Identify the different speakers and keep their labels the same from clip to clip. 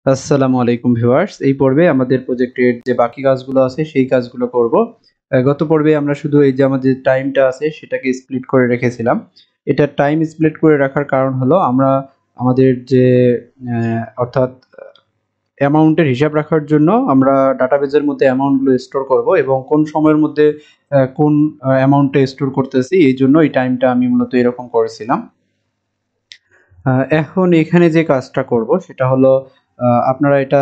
Speaker 1: আসসালামু আলাইকুম ভিউয়ার্স। এই পর্বে আমাদের প্রজেক্টের যে বাকি কাজগুলো আছে সেই কাজগুলো করব। গত পর্বে আমরা শুধু এই যে আমাদের টাইমটা আছে সেটাকে স্প্লিট করে রেখেছিলাম। এটা টাইম স্প্লিট করে রাখার কারণ হলো আমরা আমাদের যে অর্থাৎ অ্যামাউন্টের হিসাব রাখার জন্য আমরা ডাটাবেজের মধ্যে অ্যামাউন্টগুলো স্টোর করব এবং কোন সময়ের মধ্যে কোন অ্যামাউন্টটা স্টোর করতেছি এই জন্য এই টাইমটা আমি মূলত এরকম করেছিলাম। এখন এখানে যে কাজটা করব সেটা হলো আপনারা এটা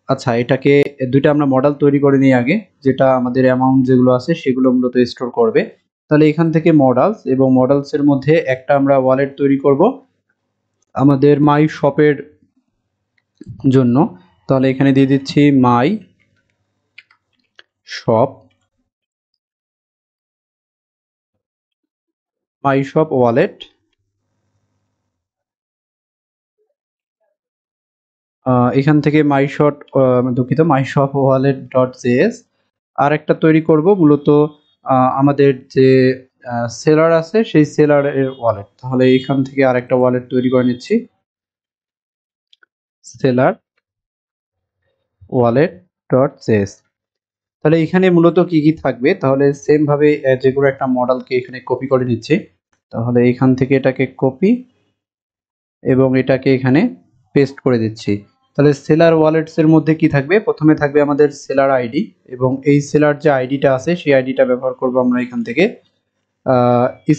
Speaker 1: আচ্ছা এটাকে দুইটা আমরা মডেল তৈরি করে নিই আগে, যেটা আমাদের অ্যামাউন্ট যেগুলো আছে সেগুলো মূলত স্টোর করবে। তাহলে এখান থেকে মডেলস এবং মডেলস এর মধ্যে একটা আমরা ওয়ালেট তৈরি করব আমাদের মাই শপের জন্য। তাহলে এখানে দিয়ে দিচ্ছি মাই শপ ওয়ালেট। এখান থেকে দুঃখিত my shop wallet dot JS আর একটা তৈরি করব মূলত আমাদের যে সেলার আছে সেই সেলারের ওয়ালেট। তাহলে এখান থেকে আরেকটা ওয়ালেট তৈরি করে নিচ্ছি, সেলার ওয়ালেট ডট জেএস। তাহলে এখানে মূলত কি কি থাকবে, তাহলে সেম ভাবে যেগুলো একটা মডেলকে এখানে কপি করে নিচ্ছি। তাহলে এখান থেকে এটাকে কপি এবং এটাকে এখানে পেস্ট করে দিচ্ছি। তাহলে সেলার ওয়ালেটস এর মধ্যে কি থাকবে, প্রথমে থাকবে আমাদের সেলার আইডি এবং এই সেলার যে আইডিটা আছে সেই আইডিটা ব্যবহার করব আমরা এখান থেকে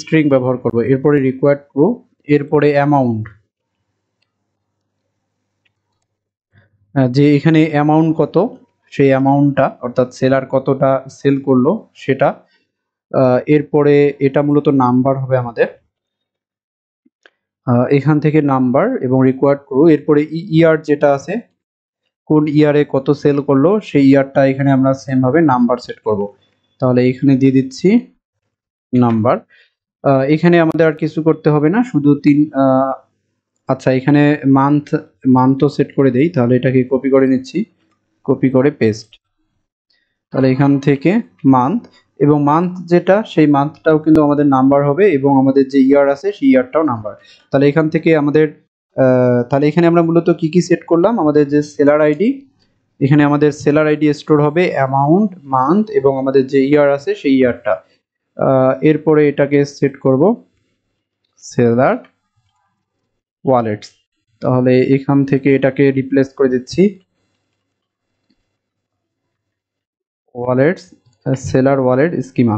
Speaker 1: স্ট্রিং ব্যবহার করব। এরপরে রিকোয়ার্ড ট্রু, এরপরে অ্যামাউন্ট, যে এখানে অ্যামাউন্ট কত সেই অ্যামাউন্টটা অর্থাৎ সেলার কতটা সেল করলো সেটা। এরপরে এটা মূলত নাম্বার হবে আমাদের, এখান থেকে নাম্বার এবং রিকোয়ার্ড ট্রু। এরপরে ইয়ার যেটা আছে কোন ইয়ারে কত সেল করলো সেই ইয়ারটা এখানে আমরা সেম ভাবে নাম্বার সেট করব। তাহলে এখানে দিয়ে দিচ্ছি নাম্বার। এখানে আমাদের আর কিছু করতে হবে না, শুধু আচ্ছা এখানে মান্থও সেট করে দেই। তাহলে এটাকে কপি করে নিচ্ছি, কপি করে পেস্ট। তাহলে এখান থেকে মান্থ এবং মান্থ যেটা সেই মান্থটাও কিন্তু আমাদের নাম্বার হবে এবং আমাদের যে ইয়ার আছে সেই ইয়ারটাও নাম্বার। তাহলে এখান থেকে আমাদের তাহলে এখানে আমরা মূলত কি কি সেট করলাম, আমাদের যে সেলার আইডি, এখানে আমাদের সেলার আইডি স্টোর হবে, অ্যামাউন্ট, মান্থ এবং আমাদের যে ইয়ার আছে সেই ইয়ারটা। এরপরে এটাকে সেট করব সেলার ওয়ালেটস। তাহলে এখান থেকে এটাকে রিপ্লেস করে দিচ্ছি ওয়ালেটস সেলার ওয়ালেট স্কিমা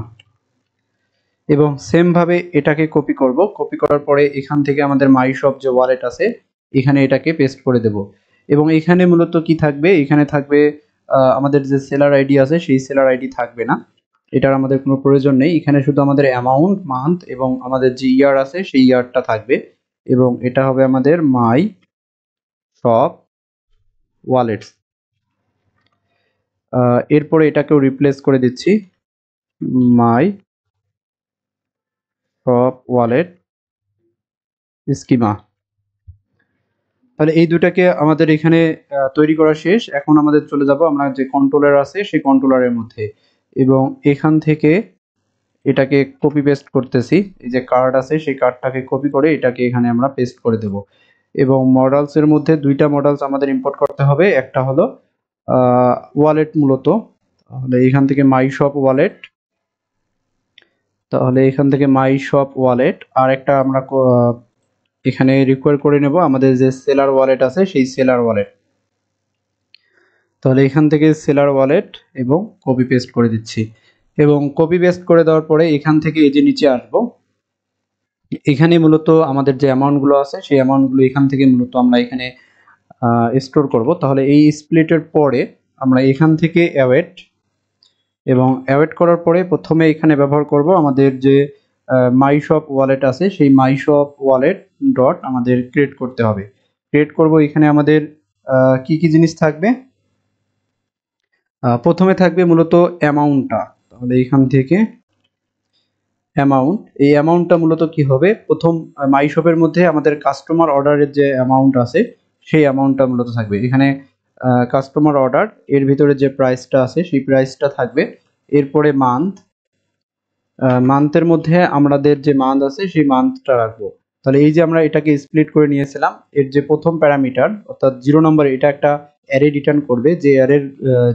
Speaker 1: এবং সেম ভাবে এটাকে কপি করব। কপি করার পরে এখান থেকে আমাদের মাই শপ যে ওয়ালেট আছে এখানে এটাকে পেস্ট করে দেব এবং এখানে মূলত কি থাকবে, এখানে থাকবে আমাদের যে সেলার আইডি আছে সেই সেলার আইডি থাকবে না, এটার আমাদের কোনো প্রয়োজন নেই। এখানে শুধু আমাদের অ্যামাউন্ট, মান্থ এবং আমাদের যে ইয়ার আছে সেই ইয়ারটা থাকবে এবং এটা হবে আমাদের মাই শপ ওয়ালেটস। এরপরে এটাকেও রিপ্লেস করে দিচ্ছি মাই শপ ওয়ালেট স্কিমা। তাহলে এই দুটাকে আমাদের এখানে তৈরি করা শেষ। এখন আমাদের চলে যাব আমরা যে কন্ট্রোলার আছে সেই কন্ট্রোলারের মধ্যে এবং এখান থেকে এটাকে কপি পেস্ট করতেছি। এই যে কার্ড আছে সেই কার্ডটাকে কপি করে এটাকে এখানে আমরা পেস্ট করে দেব এবং মডেলস এর মধ্যে দুইটা মডেলস আমাদের ইম্পোর্ট করতে হবে। একটা হলো ওয়ালেট মূলত, তাহলে এখান থেকে মাই শপ ওয়ালেট, তাহলে এখান থেকে মাই শপ ওয়ালেট আর একটা আমরা এখানে রিকোয়ার করে নেব আমাদের যে সেলার ওয়ালেট আছে সেই সেলার ওয়ালেট। তাহলে এখান থেকে সেলার ওয়ালেট এবং কপি পেস্ট করে দিচ্ছি এবং কপি পেস্ট করে দেওয়ার পরে এখান থেকে এই যে নিচে আসবো, এখানে মূলত আমাদের যে অ্যামাউন্টগুলো আছে সেই অ্যামাউন্টগুলো এখান থেকে মূলত আমরা এখানে স্টোর করব। তাহলে এই স্প্লিটের পরে আমরা এখান থেকে অ্যাওয়েট এবং অ্যাওয়েট করার পরে প্রথমে এখানে ব্যবহার করব আমাদের যে মাই শপ ওয়ালেট আছে সেই মাই শপ ওয়ালেট ডট আমাদের ক্রিয়েট করতে হবে। ক্রিয়েট করব, এখানে আমাদের কি কি জিনিস থাকবে, প্রথমে থাকবে মূলত অ্যামাউন্টটা। তাহলে এখান থেকে অ্যামাউন্ট, এই অ্যামাউন্টটা মূলত কি হবে, প্রথম মাই শপের মধ্যে আমাদের কাস্টমার অর্ডারের যে অ্যামাউন্ট আছে সেই অ্যামাউন্টটা মূলত থাকবে। এখানে কাস্টমার অর্ডার এর ভিতরে যে প্রাইসটা আছে সেই প্রাইসটা থাকবে। এরপরে মান্থ, মান্থের মধ্যে আমাদের যে মান্থ আছে সেই মান্থটা রাখবো। তাহলে এই যে আমরা এটাকে স্প্লিট করে নিয়েছিলাম, এর যে প্রথম প্যারামিটার অর্থাৎ 0 নম্বর, এটা একটা অ্যারে রিটার্ন করবে, যে অ্যারের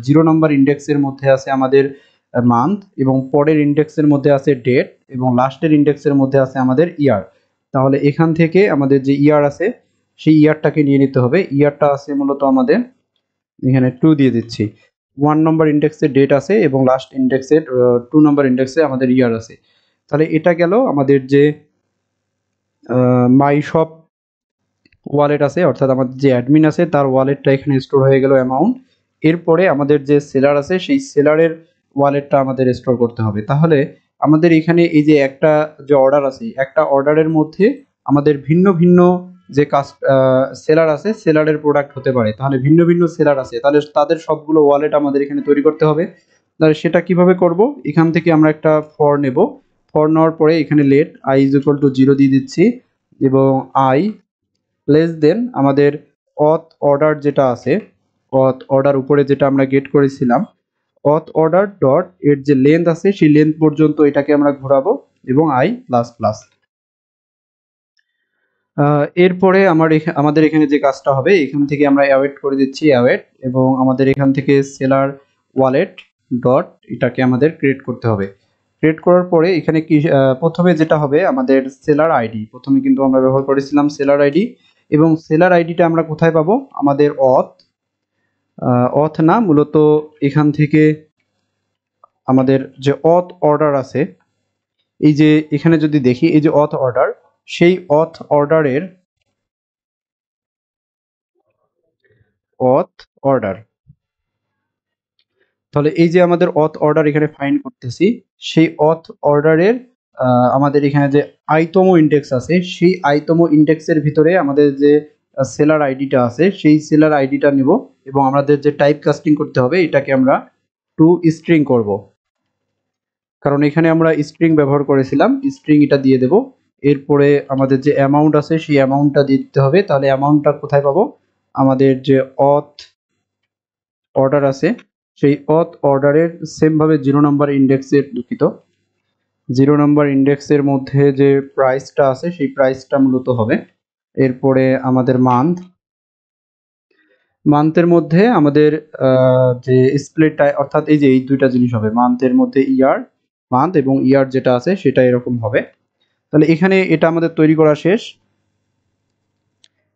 Speaker 1: 0 নম্বর ইন্ডেক্সের মধ্যে আছে আমাদের মান্থ, এবং পরের ইন্ডেক্সের মধ্যে আছে ডেট, এবং লাস্টের ইন্ডেক্সের মধ্যে আছে আমাদের ইয়ার। তাহলে এখান থেকে আমাদের যে ইয়ার আছে সেই ইয়ারটাকে নিয়ে নিতে হবে। ইয়ারটা আছে মূলত আমাদের এখানে 2 দিয়ে দিচ্ছি। 1 নম্বর ইন্ডেক্সে ডেট আছে এবং লাস্ট ইন্ডেক্সের 2 নম্বর ইন্ডেক্সে আমাদের ইয়ার আছে। তাহলে এটা গেল আমাদের যে মাই শপ ওয়ালেট আছে, অর্থাৎ আমাদের যে অ্যাডমিন আছে তার ওয়ালেটটা এখানে স্টোর হয়ে গেল অ্যামাউন্ট। এরপরে আমাদের যে সেলার আছে সেই সেলারের ওয়ালেটটা আমাদের স্টোর করতে হবে। তাহলে আমাদের এখানে এই যে একটা যে অর্ডার আছে, একটা অর্ডারের মধ্যে আমাদের ভিন্ন ভিন্ন যে সেলার আছে, সেলারের প্রোডাক্ট হতে পারে। তাহলে ভিন্ন ভিন্ন সেলার আছে, তাহলে তাদের সবগুলো ওয়ালেট আমাদের এখানে তৈরি করতে হবে। তাহলে সেটা কিভাবে করব, এখান থেকে আমরা একটা ফর নেব। ফর নেওয়ার পরে এখানে let i is equal to 0 দিয়ে দিচ্ছি, এবং i লেস দেন আমাদের অথ অর্ডার যেটা আছে, অথ অর্ডার উপরে যেটা আমরা গেট করেছিলাম, অথ অর্ডার ডট এর যে লেন্থ আছে সেই লেন্থ পর্যন্ত এটাকে আমরা ঘোরাবো, এবং i প্লাস প্লাস। এরপরে আমাদের এখানে যে কাজটা হবে, এখান থেকে আমরা অ্যাওয়েট করে দিচ্ছি অ্যাওয়েট, এবং আমাদের এখান থেকে সেলার ওয়ালেট ডট এটাকে আমাদের ক্রিয়েট করতে হবে। ক্রিয়েট করার পরে এখানে কি প্রথমে যেটা হবে আমাদের সেলার আইডি, প্রথমে কিন্তু আমরা ব্যবহার করেছিলাম সেলার আইডি, এবং সেলার আইডিটা আমরা কোথায় পাবো, আমাদের অথ না, মূলত এখান থেকে আমাদের যে অথ অর্ডার আছে, এই যে এখানে যদি দেখি এই যে অথ অর্ডার, সেই অথ অর্ডারের অথ অর্ডার, তাহলে এই যে আমাদের অথ অর্ডার এখানে ফাইন্ড করতেছি, সেই অথ অর্ডারের আমাদের এখানে যে আইতম ইন্ডেক্স আছে, সেই আইতম ইন্ডেক্সের ভিতরে আমাদের যে সেলার আইডিটা আছে সেই সেলার আইডিটা নিব, এবং আমাদের যে টাইপ কাস্টিং করতে হবে এটাকে আমরা টু স্ট্রিং করব, কারণ এখানে আমরা স্ট্রিং ব্যবহার করেছিলাম, স্ট্রিং এটা দিয়ে দেব। এরপরে আমাদের যে অ্যামাউন্ট আছে সেই অ্যামাউন্টটা দিতে হবে। তাহলে অ্যামাউন্টটা কোথায় পাবো, আমাদের যে অথ অর্ডার আছে সেই অথ অর্ডারের সেম ভাবে 0 নম্বর ইন্ডেক্সের, দুঃখিত, 0 নম্বর ইন্ডেক্সের মধ্যে যে প্রাইসটা আছে সেই প্রাইসটা মূলত হবে। এরপরে আমাদের মান্থের মধ্যে আমাদের যে স্প্লিট, অর্থাৎ এই যে এই দুইটা জিনিস হবে, মান্থের মধ্যে ইয়ার, মান্থ এবং ইয়ার যেটা আছে সেটা এরকম হবে। তাহলে এখানে এটা আমাদের তৈরি করা শেষ।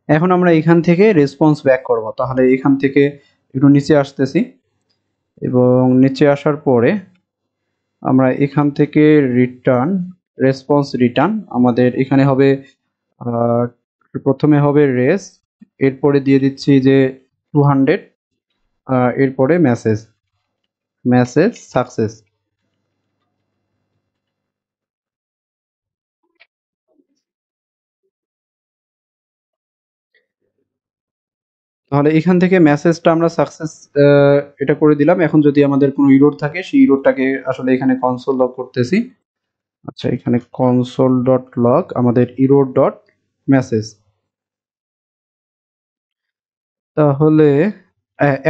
Speaker 1: এখন আমরা এখান থেকে রেসপন্স ব্যাক করব। তাহলে এখান থেকে একটু নিচে আসতেছি, এবং নিচে আসার পরে আমরা এখান থেকে রিটার্ন রেসপন্স রিটার্ন, আমাদের এখানে হবে প্রথমে হবে রেস, এরপরে দিয়ে দিচ্ছি যে 200, এরপরে মেসেজ সাকসেস। তাহলে এখান থেকে মেসেজটা আমরা সাকসেস এটা করে দিলাম। এখন যদি আমাদের কোনো ইরর থাকে সেই ইররটাকে আসলে এখানে কনসোল লগ করতেছি। আচ্ছা, এখানে কনসোল ডট লগ আমাদের ইরর ডট মেসেজ। তাহলে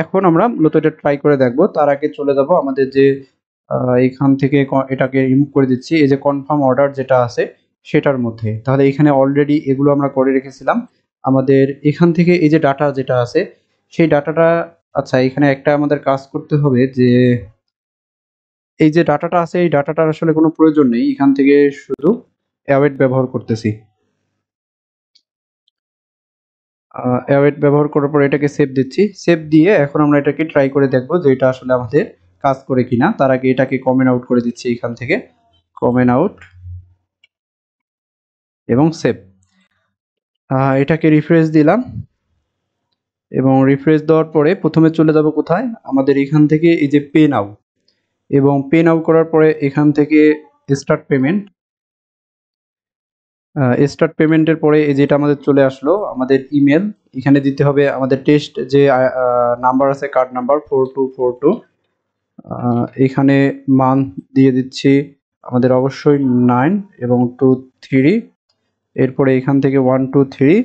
Speaker 1: এখন আমরা মূলত এটা ট্রাই করে দেখব। তার আগে চলে যাব আমাদের যে এখান থেকে এটাকে রিমুভ করে দিচ্ছি, এই যে কনফার্ম অর্ডার যেটা আছে সেটার মধ্যে। তাহলে এখানে অলরেডি এগুলো আমরা করে রেখেছিলাম। আমাদের এখান থেকে এই যে ডাটা যেটা আছে সেই ডাটাটা, আচ্ছা এখানে একটা আমাদের কাজ করতে হবে, যে এই যে ডাটাটা আছে এই ডাটাটার আসলে কোনো প্রয়োজন নেই, এখান থেকে শুধু অ্যাওয়েট ব্যবহার করতেছি। অ্যাওয়েট ব্যবহার করার পর এটাকে সেভ দিচ্ছি। সেভ দিয়ে এখন আমরা এটাকে ট্রাই করে দেখব যে এটা আসলে আমাদের কাজ করে কিনা। তার আগে এটাকে কমেন্ট আউট করে দিচ্ছি, এখান থেকে কমেন্ট আউট এবং সেভ। এটাকে রিফ্রেশ দিলাম, এবং রিফ্রেশ দেওয়ার পরে প্রথমে চলে যাব কোথায়, আমাদের এখান থেকে এই যে পে নাও, এবং পে নাও করার পরে এখান থেকে স্টার্ট পেমেন্ট। স্টার্ট পেমেন্টের পরে এই যেটা আমাদের চলে আসলো আমাদের ইমেল, এখানে দিতে হবে আমাদের টেস্ট যে নাম্বার আছে, কার্ড নাম্বার 4242। এখানে মান্থ দিয়ে দিচ্ছি আমাদের অবশ্যই 9 এবং 23। এরপরে এখান থেকে 123,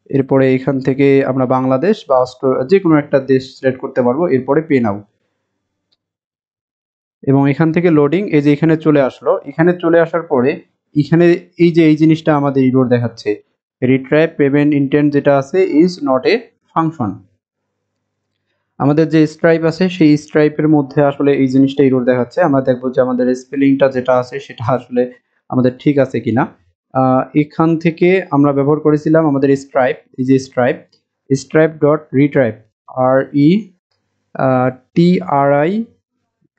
Speaker 1: এরপরে এখান থেকে আমরা বাংলাদেশ বা যে কোনো একটা দেশ সিলেক্ট করতে পারবো। এরপরে পে নাও, এবং এখান থেকে লোডিং, এই যে এখানে চলে আসলো। এখানে চলে আসার পরে এখানে এই যে এই জিনিসটা আমাদের এরর দেখাচ্ছে, রিট্রাই পেমেন্ট ইন্টেন্ট যেটা আছে ইজ নট এ ফাংশন। আমাদের যে স্ট্রাইপ আছে সেই স্ট্রাইপের মধ্যে আসলে এই জিনিসটা এরর দেখাচ্ছে। আমরা দেখবো যে আমাদের স্পেলিংটা যেটা আছে সেটা আসলে আমাদের ঠিক আছে কিনা। এখান থেকে আমরা ব্যবহার করেছিলাম আমাদের স্ট্রাইপ, এই যে Stripe, Stripe dot retrieve, R E T R I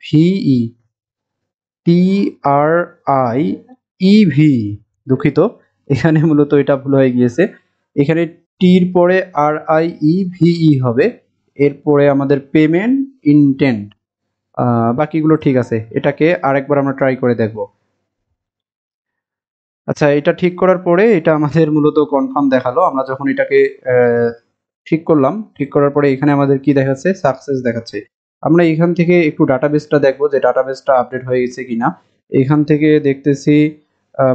Speaker 1: V E, T R I E V, দুঃখিত, এখানে মূলত এটা ভুল হয়ে গিয়েছে। এখানে টির পরে আর আই ই ভিই হবে, এরপরে আমাদের পেমেন্ট ইনটেন্ট, বাকিগুলো ঠিক আছে। এটাকে আরেকবার আমরা ট্রাই করে দেখব। আচ্ছা, এটা ঠিক করার পরে এটা আমাদের মূলত কনফার্ম দেখালো। আমরা যখন এটাকে ঠিক করলাম, ঠিক করার পরে এখানে আমাদের কি দেখাচ্ছে, সাকসেস দেখাচ্ছে। আমরা এখান থেকে একটু ডাটাবেসটা দেখবো যে ডাটাবেসটা আপডেট হয়ে গেছে কিনা। এখান থেকে দেখতেছি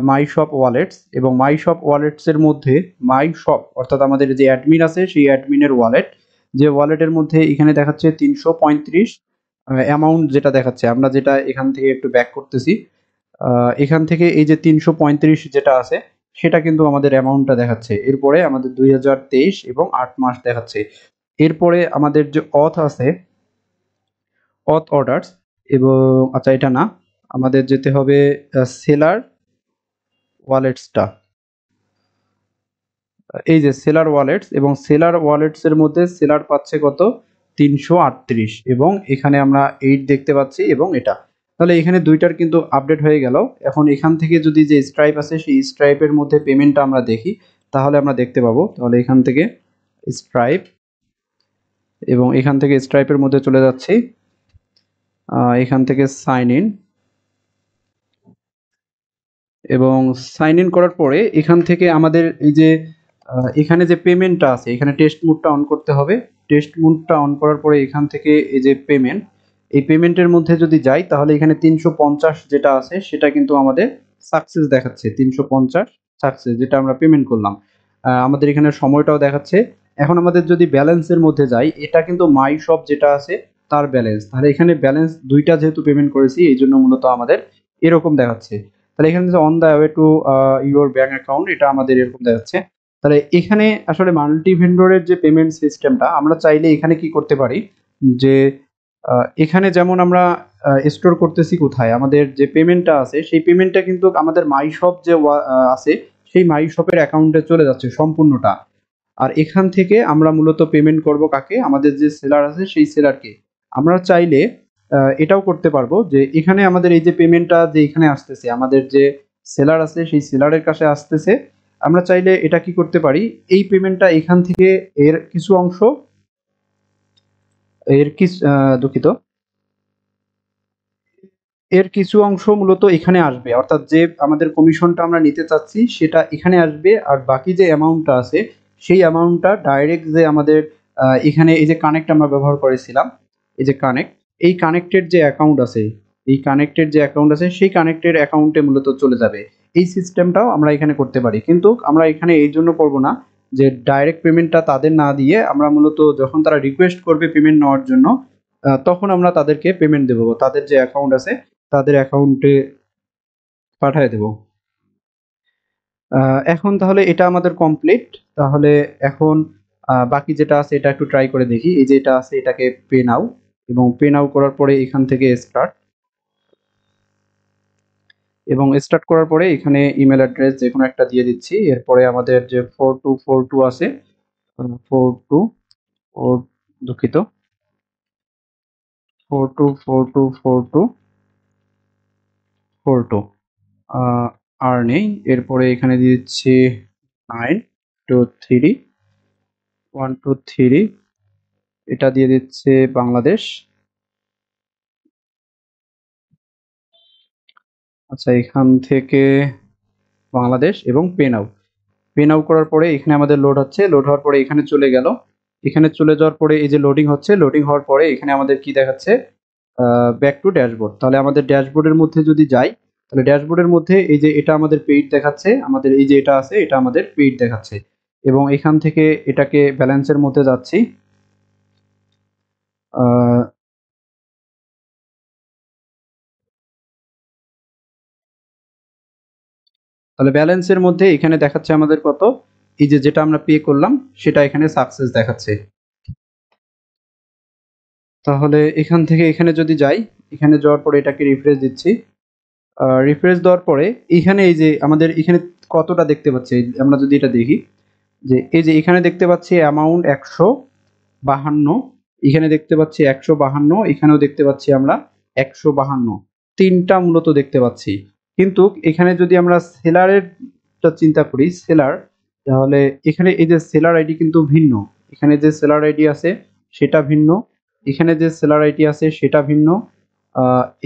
Speaker 1: মাই শপ ওয়ালেটস, এবং মাই শপ ওয়ালেটস এর মধ্যে মাই শপ অর্থাৎ আমাদের যে অ্যাডমিন আছে সেই অ্যাডমিনের ওয়ালেট, যে ওয়ালেটের মধ্যে এখানে দেখাচ্ছে 335 অ্যামাউন্ট যেটা দেখাচ্ছে। আমরা যেটা এখান থেকে একটু ব্যাক করতেছি, এখান থেকে এই যে 335 যেটা আছে সেটা কিন্তু আমাদের অ্যামাউন্টটা দেখাচ্ছে। এরপরে আমাদের 2023 এবং 8 মাস দেখাচ্ছে। এরপরে আমাদের যে অথ আছে, অথ অর্ডারস, এবং আচ্ছা এটা না, আমাদের যেতে হবে সেলার ওয়ালেটসটা, এই যে সেলার ওয়ালেটস, এবং সেলার ওয়ালেটস এর মধ্যে সেলার পাচ্ছে কত, 338, এবং এখানে আমরা 8 দেখতে পাচ্ছি, এবং এটা, তাহলে এখানে দুইটার কিন্তু আপডেট হয়ে গেল। এখন এখান থেকে যদি যে স্ট্রাইপ আছে সেই স্ট্রাইপের মধ্যে পেমেন্টটা আমরা দেখি, তাহলে আমরা দেখতে পাবো। তাহলে এখান থেকে স্ট্রাইপ, এবং এখান থেকে স্ট্রাইপের মধ্যে চলে যাচ্ছি, এখান থেকে সাইন ইন, এবং সাইন ইন করার পরে এখান থেকে আমাদের এই যে এখানে যে পেমেন্টটা আছে, এখানে টেস্ট মোডটা অন করতে হবে। টেস্ট মোডটা অন করার পরে এখান থেকে এই যে পেমেন্ট, এই পেমেন্টের মধ্যে যদি যাই তাহলে এখানে 350 যেটা আছে সেটা কিন্তু আমাদের সাকসেস দেখাচ্ছে, 350 সাকসেস যেটা আমরা পেমেন্ট করলাম। আমাদের এখানে সময়টাও দেখাচ্ছে। এখন আমাদের যদি ব্যালেন্সের মধ্যে যাই, এটা কিন্তু মাই শপ যেটা আছে তার ব্যালেন্স, তাহলে এখানে ব্যালেন্স দুইটা যেহেতু পেমেন্ট করেছি এই জন্য মূলত আমাদের এরকম দেখাচ্ছে। তাহলে এখানে যে on the way to your bank account, এটা আমাদের এরকম দেখাচ্ছে। তাহলে এখানে আসলে মাল্টি ভেন্ডরের যে পেমেন্ট সিস্টেমটা, আমরা চাইলে এখানে কি করতে পারি, যে এখানে যেমন আমরা স্টোর করতেছি কোথায়, আমাদের যে পেমেন্টটা আছে সেই পেমেন্টটা কিন্তু আমাদের মাই শপ যে আছে সেই মাই শপের অ্যাকাউন্টে চলে যাচ্ছে সম্পূর্ণটা। আর এখান থেকে আমরা মূলত পেমেন্ট করব কাকে, আমাদের যে সেলার আছে সেই সেলারকে। আমরা চাইলে এটাও করতে পারবো যে এখানে আমাদের এই যে পেমেন্টটা যে এখানে আসতেছে, আমাদের যে সেলার আছে সেই সেলারের কাছে আসতেছে, আমরা চাইলে এটা কি করতে পারি, এই পেমেন্টটা এখান থেকে এর কিছু অংশ, এর কিছু দুঃখিত, এর কিছু অংশ মূলত এখানে আসবে, অর্থাৎ যে আমাদের কমিশনটা আমরা নিতে চাচ্ছি সেটা এখানে আসবে, আর বাকি যে অ্যামাউন্টটা আছে সেই অ্যামাউন্টটা ডাইরেক্ট যে আমাদের এখানে এই যে কানেক্ট আমরা ব্যবহার করেছিলাম, এই যে কানেক্ট, এই কানেক্টেড যে অ্যাকাউন্ট আছে, এই কানেক্টেড যে অ্যাকাউন্ট আছে সেই কানেক্টেড অ্যাকাউন্টে মূলত চলে যাবে। এই সিস্টেমটাও আমরা এখানে করতে পারি, কিন্তু আমরা এখানে এই জন্য করব না যে ডাইরেক্ট পেমেন্টটা তাদের না দিয়ে আমরা মূলত যখন তারা রিকোয়েস্ট করবে পেমেন্ট নেওয়ার জন্য, তখন আমরা তাদেরকে পেমেন্ট দেবো, তাদের যে অ্যাকাউন্ট আছে তাদের অ্যাকাউন্টে পাঠায় দেব। এখন তাহলে এটা আমাদের কমপ্লিট। তাহলে এখন বাকি যেটা আছে এটা একটু ট্রাই করে দেখি। এই যে এটা আছে এটাকে পে নাও, এবং পে নাও করার পরে এখান থেকে স্টার্ট, এবং স্টার্ট করার পরে এখানে ইমেল অ্যাড্রেস যে কোনো একটা দিয়ে দিচ্ছি। এরপরে আমাদের যে 4242 আছে, 42 দুঃখিত, 424242 আর নেই। এরপরে এখানে দিয়ে দিচ্ছি 923 123, এটা দিয়ে দিচ্ছে বাংলাদেশ। আচ্ছা, এখান থেকে বাংলাদেশ এবং পে নাও, পে নাও করার পরে এখানে আমাদের লোড হচ্ছে, লোড হওয়ার পরে এখানে চলে গেল। এখানে চলে যাওয়ার পরে এই যে লোডিং হচ্ছে, লোডিং হওয়ার পরে এখানে আমাদের কি দেখাচ্ছে, ব্যাক টু ড্যাশবোর্ড। তাহলে আমাদের ড্যাশবোর্ডের মধ্যে যদি যাই, তাহলে ড্যাশবোর্ডের মধ্যে এই যে এটা আমাদের পেইড দেখাচ্ছে, আমাদের এই যে এটা আছে এটা আমাদের পেইড দেখাচ্ছে, এবং এখান থেকে এটাকে ব্যালেন্সের মধ্যে যাচ্ছি। তাহলে ব্যালেন্সের মধ্যে এখানে দেখাচ্ছে আমাদের কত, এই যে যেটা আমরা পে করলাম সেটা এখানে সাকসেস দেখাচ্ছে। তাহলে এখান থেকে এখানে যদি যাই, এখানে যাওয়ার পরে এটাকে রিফ্রেশ দিচ্ছি। রিফ্রেশ দেওয়ার পরে এখানে এই যে আমাদের এখানে কতটা দেখতে পাচ্ছি, আমরা যদি এটা দেখি যে এই যে এখানে দেখতে পাচ্ছি অ্যামাউন্ট 152, এখানে দেখতে পাচ্ছি 152, এখানেও দেখতে পাচ্ছি আমরা 152, তিনটা মূলত দেখতে পাচ্ছি। কিন্তু এখানে যদি আমরা সেলারের চিন্তা করি, সেলার, তাহলে এখানে এই যে সেলার আইডি কিন্তু ভিন্ন, এখানে যে সেলার আইডি আছে সেটা ভিন্ন, এখানে যে সেলার আইডি আছে সেটা ভিন্ন,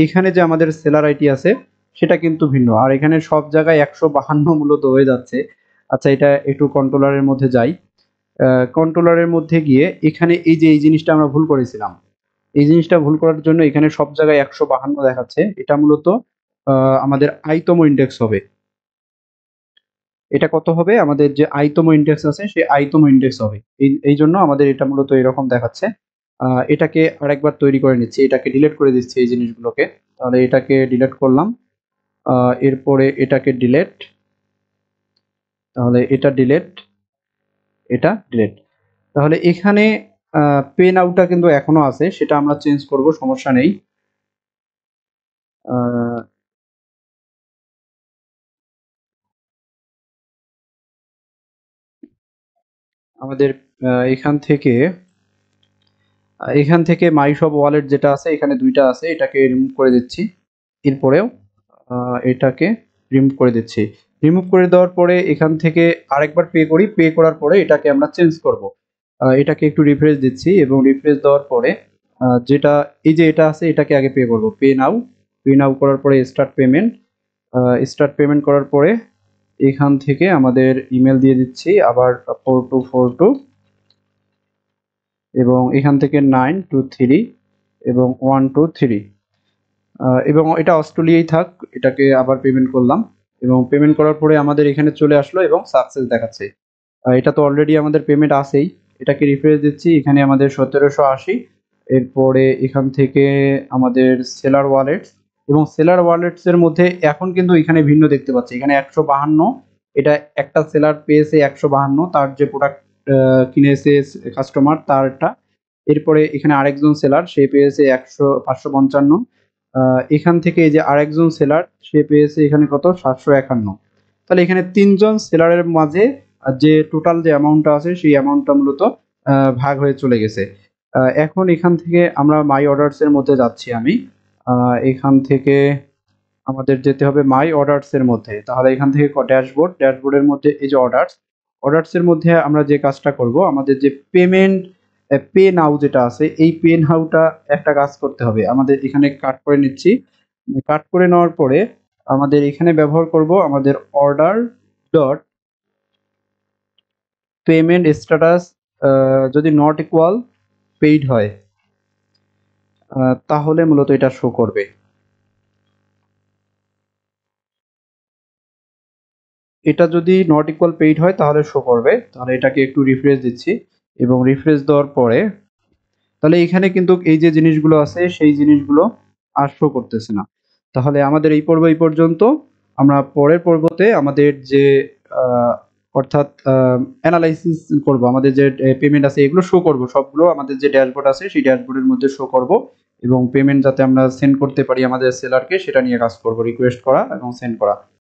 Speaker 1: এখানে যে আমাদের সেলার আইডি আছে সেটা কিন্তু ভিন্ন, আর এখানে সব জায়গায় 152 মূলত হয়ে যাচ্ছে। আচ্ছা, এটা একটু কন্ট্রোলারের মধ্যে যাই। কন্ট্রোলারের মধ্যে গিয়ে এখানে এই যে এই জিনিসটা আমরা ভুল করেছিলাম, এই জিনিসটা ভুল করার জন্য এখানে সব জায়গায় 152 দেখাচ্ছে, এটা মূলত আমাদের আইতম ইন্ডেক্স হবে। এটা কত হবে, আমাদের যে আইতম ইন্ডেক্স আছে সেই আইতম ইন্ডেক্স হবে, এই জন্য আমাদের এটা মূলত এরকম দেখাচ্ছে। এটাকে আরেকবার তৈরি করে নিচ্ছি, এটাকে ডিলিট করে দিচ্ছি এই জিনিসগুলোকে। তাহলে এটাকে ডিলিট করলাম, এরপরে এটাকে ডিলিট, তাহলে এটা ডিলিট, এটা ডিলিট। তাহলে এখানে পে নাউটা কিন্তু এখনো আছে, সেটা আমরা চেঞ্জ করব, সমস্যা নেই। আমাদের এখান থেকে মাই সব ওয়ালেট যেটা আছে, এখানে দুইটা আছে, এটাকে রিমুভ করে দিচ্ছি। এরপরেও এটাকে রিমুভ করে দিচ্ছি। রিমুভ করে দেওয়ার পরে এখান থেকে আরেকবার পে করি, পে করার পরে এটাকে আমরা চেঞ্জ করব। এটাকে একটু রিফ্রেশ দিচ্ছি এবং রিফ্রেশ দেওয়ার পরে যেটা এই যে এটা আছে এটাকে আগে পে করব, পে নাও। পে নাও করার পরে স্টার্ট পেমেন্ট, স্টার্ট পেমেন্ট করার পরে এখান থেকে আমাদের ইমেল দিয়ে দিচ্ছি আবার 4242, এবং এখান থেকে 923 এবং 123, এবং এটা অস্ট্রেলিয়াই থাক, এটাকে আবার পেমেন্ট করলাম এবং পেমেন্ট করার পরে আমাদের এখানে চলে আসলো এবং সাকসেস দেখাচ্ছে। এটা তো অলরেডি আমাদের পেমেন্ট আসেই, এটাকে রিফ্রেশ দিচ্ছি, এখানে আমাদের 1780। এরপরে এখান থেকে আমাদের সেলার ওয়ালেটস, এবং সেলার ওয়ালেটস এর মধ্যে এখন কিন্তু এখানে ভিন্ন দেখতে পাচ্ছি, এখানে 152, এটা একটা সেলার পেয়েছে 152, তার যে প্রোডাক্ট কিনেছে কাস্টমার তারটা। এরপরে এখানে আরেকজন সেলার সে পেয়েছে 555, এখান থেকে এই যে আরেকজন সেলার সে পেয়েছে এখানে কত 751। তাহলে এখানে তিনজন সেলারের মাঝে যে টোটাল যে অ্যামাউন্টটা আছে সেই অ্যামাউন্টটা মূলত ভাগ হয়ে চলে গেছে। এখন এখান থেকে আমরা মাই অর্ডারস এর মধ্যে যাচ্ছি আমি, এখান থেকে আমাদের যেতে হবে মাই অর্ডারস এর মধ্যে। তাহলে এখান থেকে ড্যাশবোর্ড, ড্যাশবোর্ডের মধ্যে এই যে অর্ডারস, অর্ডারস এর মধ্যে আমরা যে কাজটা করব, আমাদের যে পেমেন্ট পে নাও যেটা আছে এই পে নাওটা একটা কাজ করতে হবে, আমাদের এখানে কাট করে নিচ্ছি। কাট করে নেওয়ার পরে আমাদের এখানে ব্যবহার করব আমাদের অর্ডার ডট পেমেন্ট স্ট্যাটাস, যদি নট ইকুয়াল পেইড হয় তাহলে মূলত এটা শো করবে। এটা যদি নট ইকুয়াল পেইড হয় তাহলে শো করবে। তাহলে এটাকে একটু রিফ্রেশ দিচ্ছি এবং রিফ্রেশ দেওয়ার পরে তাহলে এখানে কিন্তু এই যে জিনিসগুলো আছে সেই জিনিসগুলো আর শো করতেছে না। তাহলে আমাদের এই পর্ব এই পর্যন্ত। আমরা পরের পর্বতে আমাদের যে আহ, অর্থাৎ অ্যানালাইসিস করব, আমাদের যে পেমেন্ট আছে এগুলো শো করব, সবগুলো আমাদের যে ড্যাশবোর্ড আছে সেই ড্যাশবোর্ডের মধ্যে শো করব, এবং পেমেন্ট যাতে আমরা সেন্ড করতে পারি আমাদের সেলারকে সেটা নিয়ে কাজ করব, রিকোয়েস্ট করা এবং সেন্ড করা।